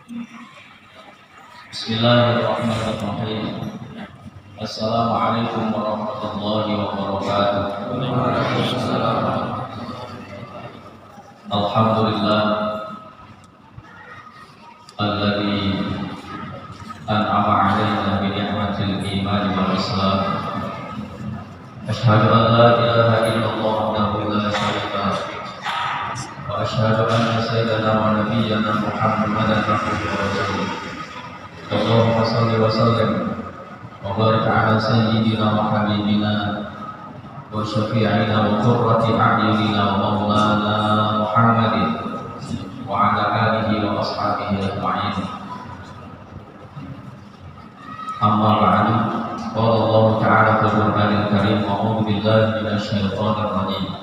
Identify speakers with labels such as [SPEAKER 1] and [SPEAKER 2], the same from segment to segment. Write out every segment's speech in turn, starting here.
[SPEAKER 1] Bismillahirrahmanirrahim. Assalamualaikum warahmatullahi wabarakatuh. Alhamdulillah alladzi an'ama 'alaina bi ni'matil iman wal islam. Asyhadu an la ilaha illallah wahdahu la syarika lah. Wa asyhadu anna sayyidana wa nabiyyana Muhammadan abduhu wa rasuluh. Allahumma shalli wa sallim wa barik ala sayyidina wa habibina wa syafi'ina wa qurrati a'yunina wa maulana Muhammadin wa ala alihi wa ashabihi ajma'in. Amma ba'du. Qala Allah ta'ala fil Qur'anil Karim, a'udzu billahi minasy syaithanir rajim.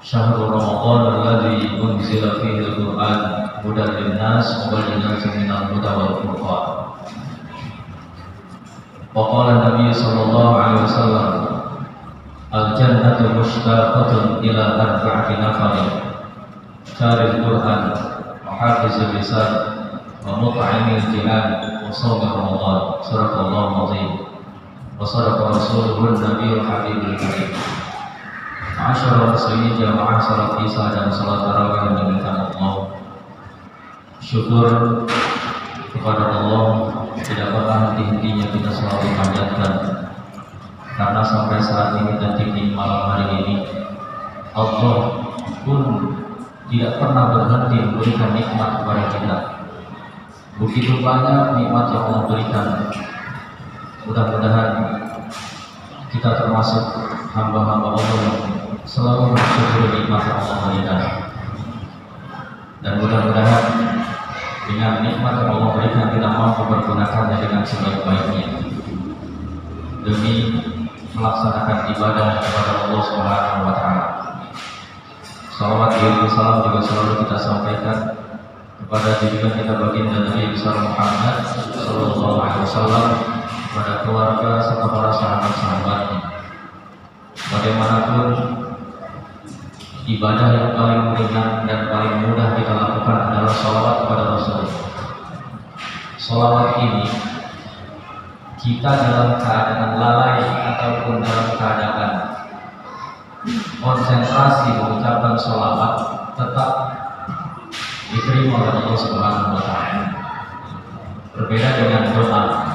[SPEAKER 1] Syahrul Ramadan alladzi unzila fihi al-Qur'an hudan lin-nas wa bayyinatin minal huda wal furqan. Wa qala Nabi sallallahu alaihi wasallam, al-jannatu mushtaqatun ila arba'ati nafarin, syaril Qur'an wa hafizil lisan wa mut'imil jihan wa shawmi Ramadan. Sadaqallahu azim wa sadaqa rasuluhun nabiyul habibul karim. Ma'asyarul muslimin jamaah salat isya dan salat tarawih yang dimuliakan Allah. Syukur kepada Allah tidak pernah henti-hentinya kita selalu panjatkan, karena sampai saat ini dan di malam hari ini Allah pun tidak pernah berhenti memberikan nikmat kepada kita. Begitu banyak nikmat yang Allah berikan. Mudah-mudahan kita termasuk hamba-hamba Allah yang selalu bersyukur nikmat yang Allah berikan. Dan mudah-mudahan dengan nikmat yang Allah berikan kita mampu mempergunakannya dengan sebaik-baiknya demi melaksanakan ibadah kepada Allah Subhanahu wa taala. Salawat dan salam juga selalu kita sampaikan kepada junjungan kita baginda Nabi besar Muhammad sallallahu alaihi wasallam, kepada keluarga serta para sahabat-sahabatnya. Bagaimanapun, ibadah yang paling ringan dan paling mudah kita lakukan adalah sholawat kepada Rasul. Sholawat ini kita dalam keadaan lalai ataupun dalam keadaan konsentrasi mengucapkan sholawat tetap diterima oleh Allah Subhanahu wa taala. Berbeda dengan doa.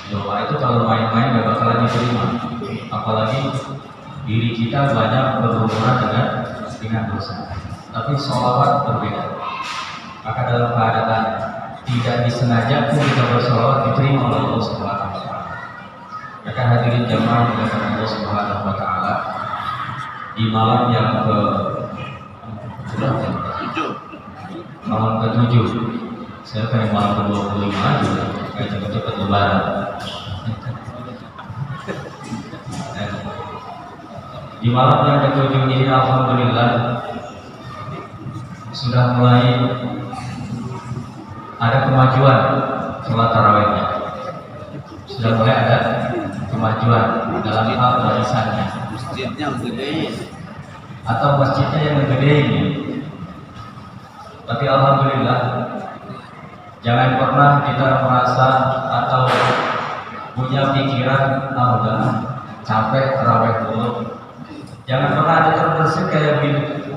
[SPEAKER 1] Doa itu kalau main-main gak bakalan diterima, apalagi diri kita banyak berhubungan dengan dosa. Tapi sholawat berbeda. Maka dalam keadaan tidak disengaja pun kita bersolawat diterima oleh Allah Subhanahu wa taala. Maka hadirin jamaah dimuliakan Allah Subhanahu wa taala, di malam yang malam ke-7. Saya pengen malam ke-25 aja, kayak cepet-cepet lebaran. Di malam yang ke-7 ini alhamdulillah sudah mulai ada kemajuan sholat tarawihnya. Sudah mulai ada kemajuan dalam hal barisannya.
[SPEAKER 2] Masjidnya gede
[SPEAKER 1] Atau masjidnya yang lebih gede ini. Tapi alhamdulillah, jangan pernah kita merasa atau punya pikiran udah capek tarawih dulu. Jangan pernah ada terbersih kayak begitu.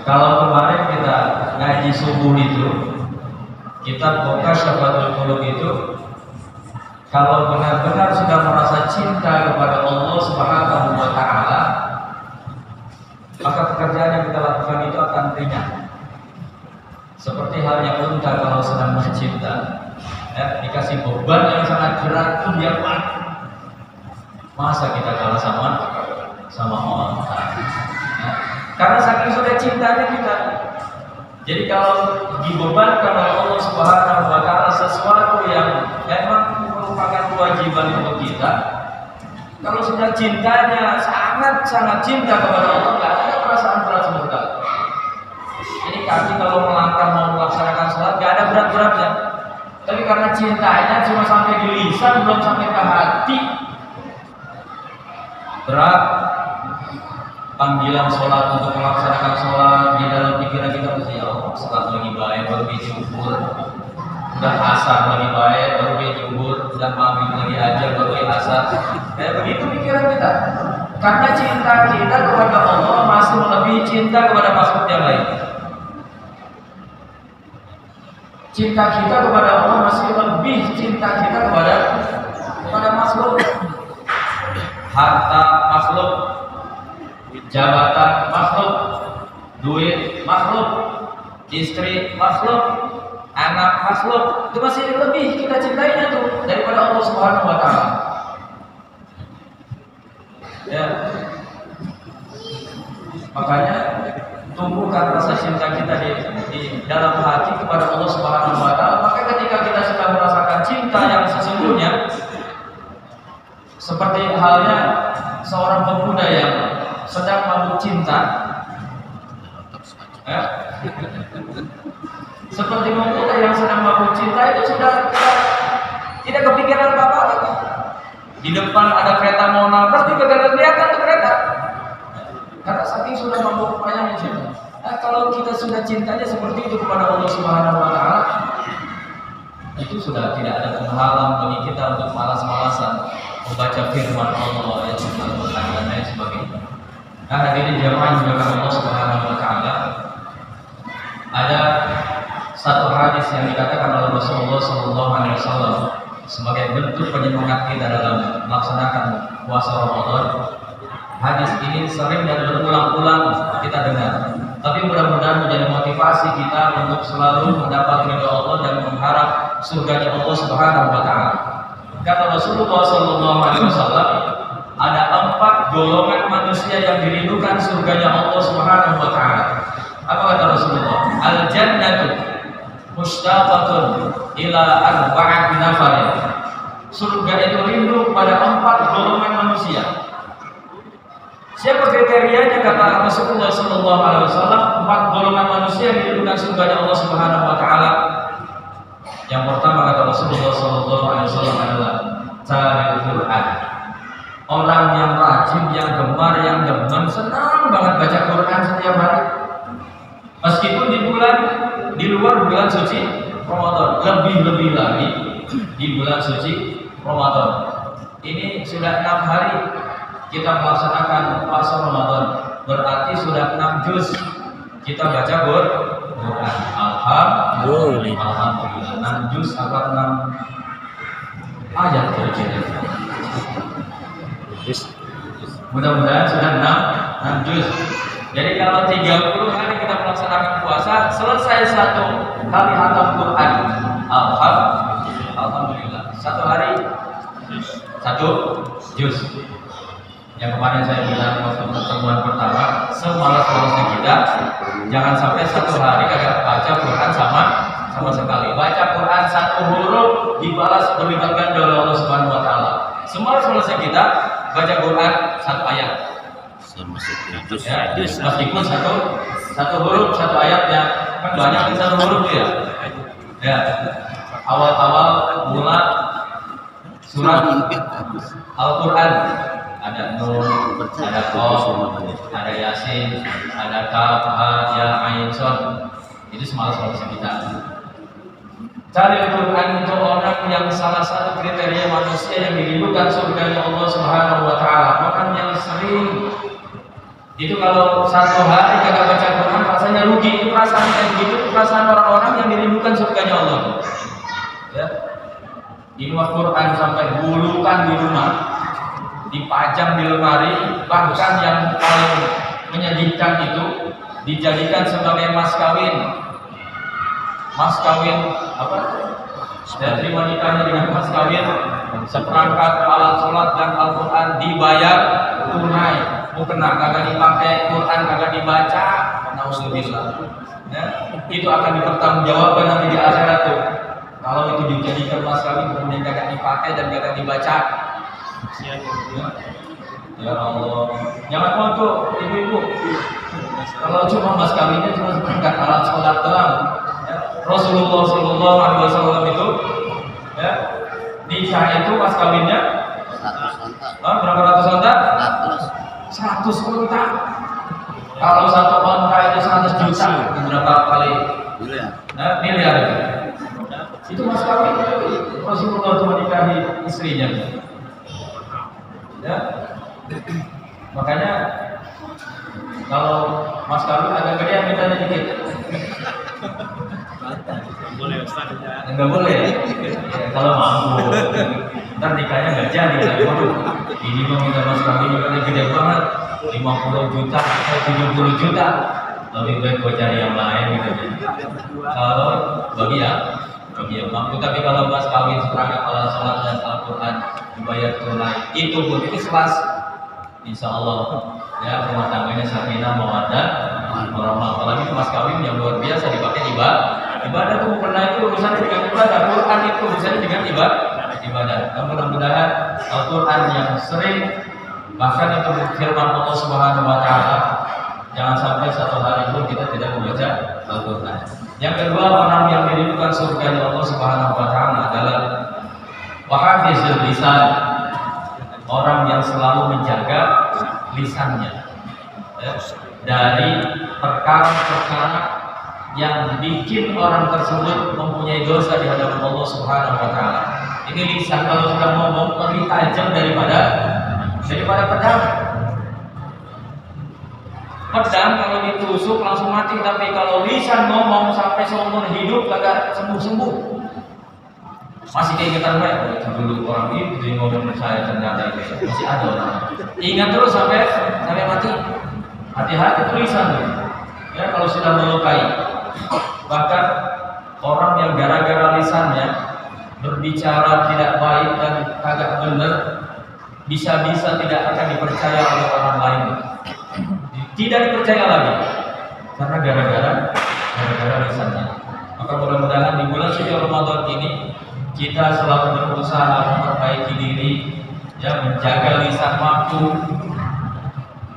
[SPEAKER 1] Kalau kemarin kita ngaji subuh itu, kita buka Syafatul Qulub itu, kalau benar-benar sudah merasa cinta kepada Allah Subhanahu wa taala, maka pekerjaan yang kita lakukan itu akan ringan. Seperti halnya unta kalau sedang bercinta, dikasih beban yang sangat berat pun dia kuat. Masa kita kalah sama onta? Karena saking sudah cintanya kita. Jadi kalau dibebankan oleh Allah Subhanahu wa taala sesuatu yang memang merupakan kewajiban untuk kita, kalau sudah cintanya sangat cinta kepada Allah, nggak ada perasaan berat sama sekali. Jadi kaki kalau melangkah mau melaksanakan sholat nggak ada berat-beratnya. Tapi karena cintanya cuma sampai di lisan, belum sampai ke hati, berat. Panggilan sholat untuk melaksanakan sholat di dalam pikiran kita baru jumhur, udah asar lagi baik baru jumhur, udah maghrib lagi aja baru asar. Kayak begitu pikiran kita. Karena cinta kita kepada Allah masih melebihi cinta kepada makhluk yang lain. Cinta kita kepada Allah masih lebih cinta kita kepada makhluk. Harta makhluk, jabatan makhluk, duit makhluk, istri makhluk, anak makhluk, itu masih lebih kita cintainya tuh daripada Allah Subhanahu wa taala. Ya. Makanya tumbuhkan rasa cinta kita di dalam hati kepada Allah Subhanahu wa taala. Maka ketika kita sudah merasakan cinta yang sesungguhnya, seperti halnya seorang pemuda yang sedang mabuk cinta, ya. Seperti pemuda yang sedang mabuk cinta itu sudah tidak kepikiran apa-apa lagi. Di depan ada kereta mau nabrak, juga gak kelihatan tuh kereta. Karena saking sudah mabuk banyak cinta. Nah, kalau kita sudah cintanya seperti itu kepada Allah Subhanahu wa taala, itu sudah tidak ada penghalang bagi kita untuk malas-malasan membaca firman Allah yang Al-Qur'an dan lain sebagainya. Nah, hadirin jamaah juga Allah Subhanahu wa taala, ada satu hadis yang dikatakan oleh Rasulullah sallallahu alaihi wasallam sebagai bentuk penyemangat kita dalam melaksanakan puasa Ramadan. Hadis ini sering dan berulang-ulang kita dengar, tapi mudah-mudahan menjadi motivasi kita untuk selalu mendapat ridha Allah dan mengharap surganya Allah Subhanahu wa taala. Kata Rasulullah sallallahu alaihi wasallam, ada 4 golongan manusia yang dirindukan surganya Allah Subhanahu wa taala. Apa kata Rasulullah? Al-jannatu mushtaqatun ila arba'ati nafarin. Surga itu rindu pada 4 golongan manusia. Siapa kriterianya? Kata Rasulullah sallallahu alaihi wasallam, 4 golongan manusia yang dirindukan surganya Allah Subhanahu wa taala. Yang pertama kata Rasulullah sallallahu alaihi wasallam adalah cari Quran. Orang yang rajin, yang gemar, yang demen, senang banget baca Quran setiap hari. Meskipun di luar bulan suci Ramadan, lebih-lebih lagi di bulan suci Ramadan. Ini sudah 6 hari kita melaksanakan puasa Ramadan, berarti sudah 6 juz kita baca Quran. Alhamdulillah 6 juz atau 6 ayat kira-kira. Mudah-mudahan sudah 6 juz. Jadi kalau 30 hari kita melaksanakan puasa, selesai 1 kali khatam Quran. Alhamdulillah. 1 hari 1 juz. Yang kemarin saya bilang waktu pertemuan pertama, semalas-malasnya kita jangan sampai 1 hari kagak baca Quran sama sekali. Baca Quran 1 huruf dibalas berlipat ganda oleh Allah Subhanahu wa taala. Semalas-malasnya kita baca Quran 1 ayat. Ya, meskipun satu huruf 1 ayat yang kan banyak 1 huruf ya. Ya. Awal-awal mula surat Al-Qur'an ada Nur, ada Qaf, ada Yasin, ada Kaf, Ha, Ya, Ain, Shad. Itu semalas-malasnya kita. Cari Quran itu orang yang salah satu kriteria manusia yang dirindukan surganya Allah Subhanahu wa taala. Bahkan yang sering itu kalau 1 hari kagak baca Quran rasanya rugi. Itu perasaan kayak begitu, perasaan orang-orang yang dirindukan surganya Allah. Ya. Ini Quran sampai bulukan di rumah, dipajang di lemari, bahkan yang paling menyedihkan itu dijadikan sebagai mas kawin apa? Saya terima nikahnya dengan mas kawin, seperangkat alat sholat dan Al-Quran dibayar tunai, mukena kagak dipakai, Quran kagak dibaca, nauzubillah. Ya, itu akan dipertanggungjawabkan nanti di akhirat tuh. Kalau itu dijadikan mas kawin kemudian kagak dipakai dan kagak dibaca. Ya Allah, jangan mau tuh ibu-ibu. Kalau cuma mas kawinnya cuma seperangkat alat sholat doang. Ya, Rasulullah Sallallahu Alaihi Wasallam itu, ya, nikah itu mas kawinnya 100 onta. Berapa ratus onta? 100 onta. Kalau 1 onta itu 100 juta, berapa kali? Miliar. Mas kawin agak gedean mintanya dikit.
[SPEAKER 2] Boleh Ustaz.
[SPEAKER 1] Enggak boleh ya? Kalau mampu. Ntar nikahnya nggak jadi lagi. Waduh, ini mau minta mas kawin juga gede banget, 50 juta atau 70 juta. Lebih baik gue cari yang lain gitu. Kalau bagi yang mampu, tapi kalau mas kawin seperangkat alat sholat dan Al-Quran dibayar tunai, itu pun ikhlas, insya Allah ya rumah tangganya sakinah mawaddah warahmah. Apalagi mas kawin yang luar biasa dipakai ibadah tuh pernah itu urusannya dengan ibadah, Quran itu urusannya dengan ibadah. Mudah-mudahan Al-Quran yang sering, bahkan itu firman Allah Subhanahu Wa Taala, jangan sampai satu hari pun kita tidak membaca Al-Quran. Yang kedua, orang yang dirindukan surga Allah Subhanahu Wa Taala adalah wahafizul lisan, orang yang selalu menjaga lisannya dari perkara-perkara yang bikin orang tersebut mempunyai dosa di hadapan Allah Subhanahu Wa Taala. Ini lisan kalau sudah ngomong lebih tajam daripada pedang. Pedang kalau ditusuk langsung mati, tapi kalau lisan ngomong sampai seumur hidup kagak sembuh-sembuh. Masih keingetan gue, dulu orang itu ngomong saya ternyata itu masih ada orang. Ingat terus sampai mati. Hati-hati tulisan ya, kalau sudah melukai. Bahkan orang yang gara-gara lisannya berbicara tidak baik dan kagak benar, bisa-bisa tidak akan dipercaya oleh orang lain. Tidak dipercaya lagi karena gara-gara lisannya. Maka mudah-mudahan di bulan suci Ramadan ini kita selalu berusaha memperbaiki diri, ya, menjaga lisan waktu.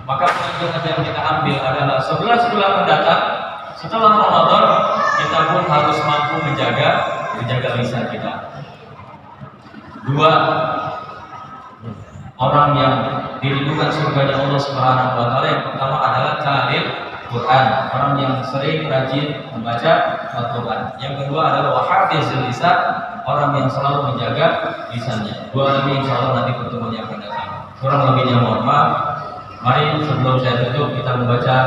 [SPEAKER 1] Maka pelajaran yang kita ambil adalah 11 bulan mendatang setelah Ramadan kita pun harus mampu menjaga lisan kita. Dua, orang yang dirindukan surga Allah Subhanahu Wa Taala, yang pertama adalah talil Quran, orang yang sering rajin membaca Al-Quran. Yang kedua adalah wahafizul lisan, orang yang selalu menjaga lisannya. Dua ini insya Allah nanti pertemuan yang akan datang. Kurang lebihnya mohon maaf. Mari sebelum saya tutup kita membaca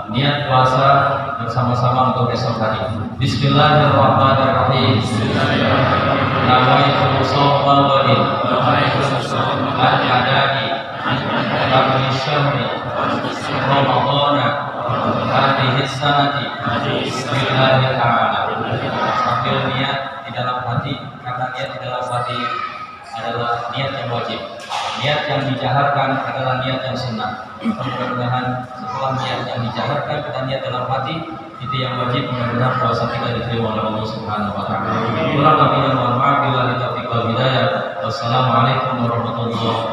[SPEAKER 1] niat puasa bersama-sama untuk besok hari. Bismillahirrahmanirrahim. Nawaitu shawma ghadin al-adadi qabli syahri Ramadana hadhihi sanati billahi ta'ala. Sambil niat di dalam hati, karena niat di dalam hati adalah niat yang wajib. Niat yang dijaharkan adalah niat yang sunnah. Mudah-mudahan setelah niat yang dijaharkan kita niat dalam hati, itu yang wajib. Mudah-mudahan puasa kita diterima oleh Allah Subhanahu Wa Taala. Kurang lebihnya mohon maaf. Wassalamualaikum warahmatullahi wabarakatuh.